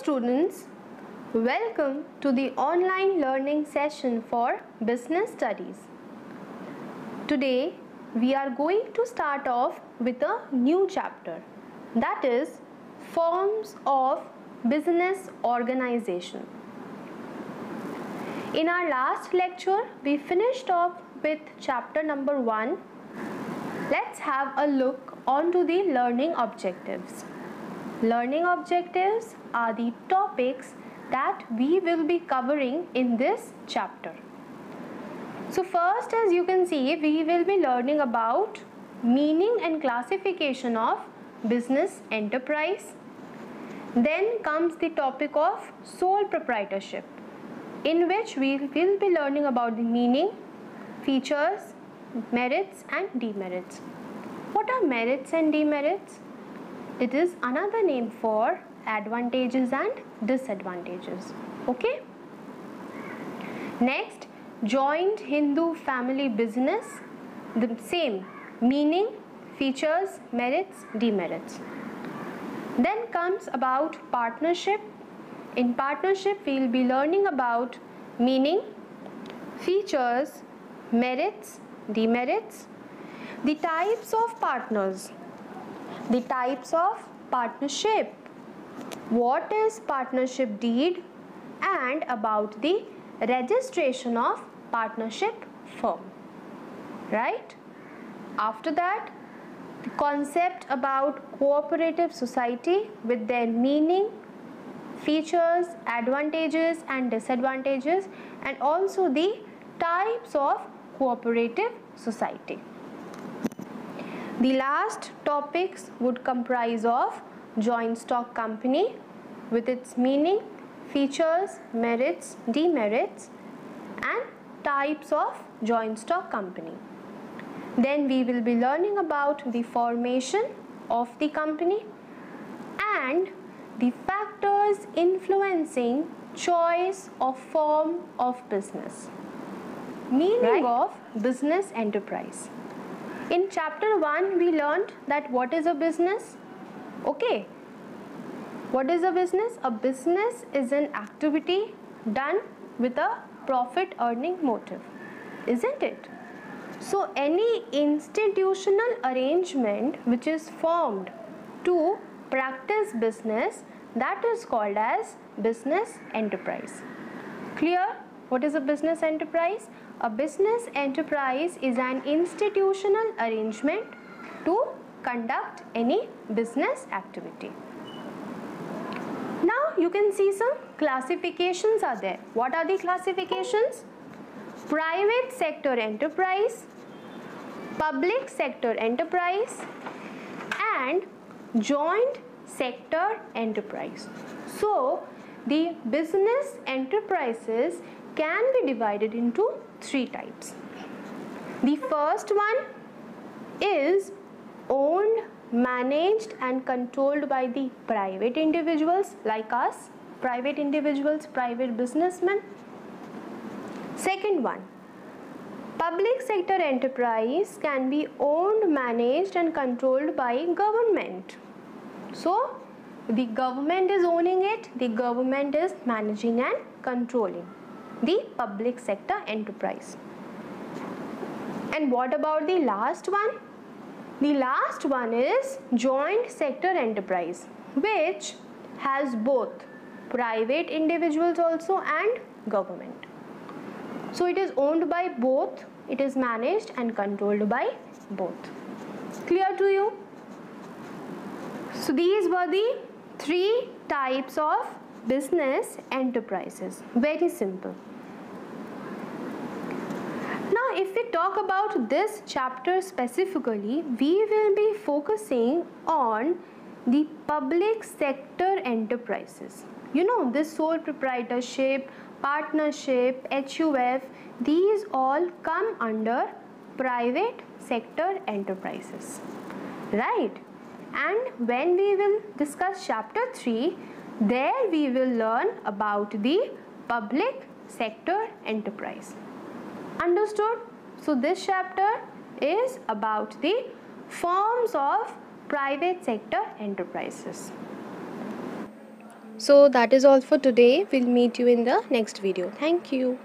students, welcome to the online learning session for business studies. Today we are going to start off with a new chapter, that is forms of business organization. In our last lecture we finished off with chapter number 1. Let's have a look onto the learning objectives. Learning objectives are the topics that we will be covering in this chapter. So first, as you can see, we will be learning about meaning and classification of business enterprise. Then comes the topic of sole proprietorship, in which we will be learning about the meaning, features, merits and demerits. What are merits and demerits? It is another name for advantages and disadvantages. Okay. Next, joint Hindu family business. The same meaning, features, merits, demerits. Then comes about partnership. In partnership, we will be learning about meaning, features, merits, demerits, the types of partners, the types of partnership, what is partnership deed, and about the registration of partnership firm. Right? After that, the concept about cooperative society with their meaning, features, advantages and disadvantages, and also the types of cooperative society. The last topics would comprise of joint stock company with its meaning, features, merits, demerits, and types of joint stock company. Then we will be learning about the formation of the company and the factors influencing choice of form of business. Meaning of business enterprise. In chapter 1 we learned that what is a business. Okay. What is a business? A business is an activity done with a profit earning motive, isn't it? So any institutional arrangement which is formed to practice business, that is called as business enterprise. Clear? What is a business enterprise? A business enterprise is an institutional arrangement to conduct any business activity. Now you can see some classifications are there. What are the classifications? Private sector enterprise, public sector enterprise, and joint sector enterprise. So the business enterprises can be divided into 3 types. The first one is owned, managed and controlled by the private individuals like us, private individuals, private businessmen. Second one, public sector enterprise can be owned, managed and controlled by government. So the government is owning it, the government is managing and controlling the public sector enterprise. And what about the last one? The last one is joint sector enterprise, which has both private individuals also and government. So it is owned by both, it is managed and controlled by both. Clear to you? So these were the 3 types of business enterprises. Very simple. Now if we talk about this chapter specifically, we will be focusing on the public sector enterprises. You know, this sole proprietorship, partnership, HUF, these all come under private sector enterprises. Right? And when we will discuss chapter 3, there we will learn about the public sector enterprise. Understood? So this chapter is about the forms of private sector enterprises. So that is all for today. We'll meet you in the next video. Thank you.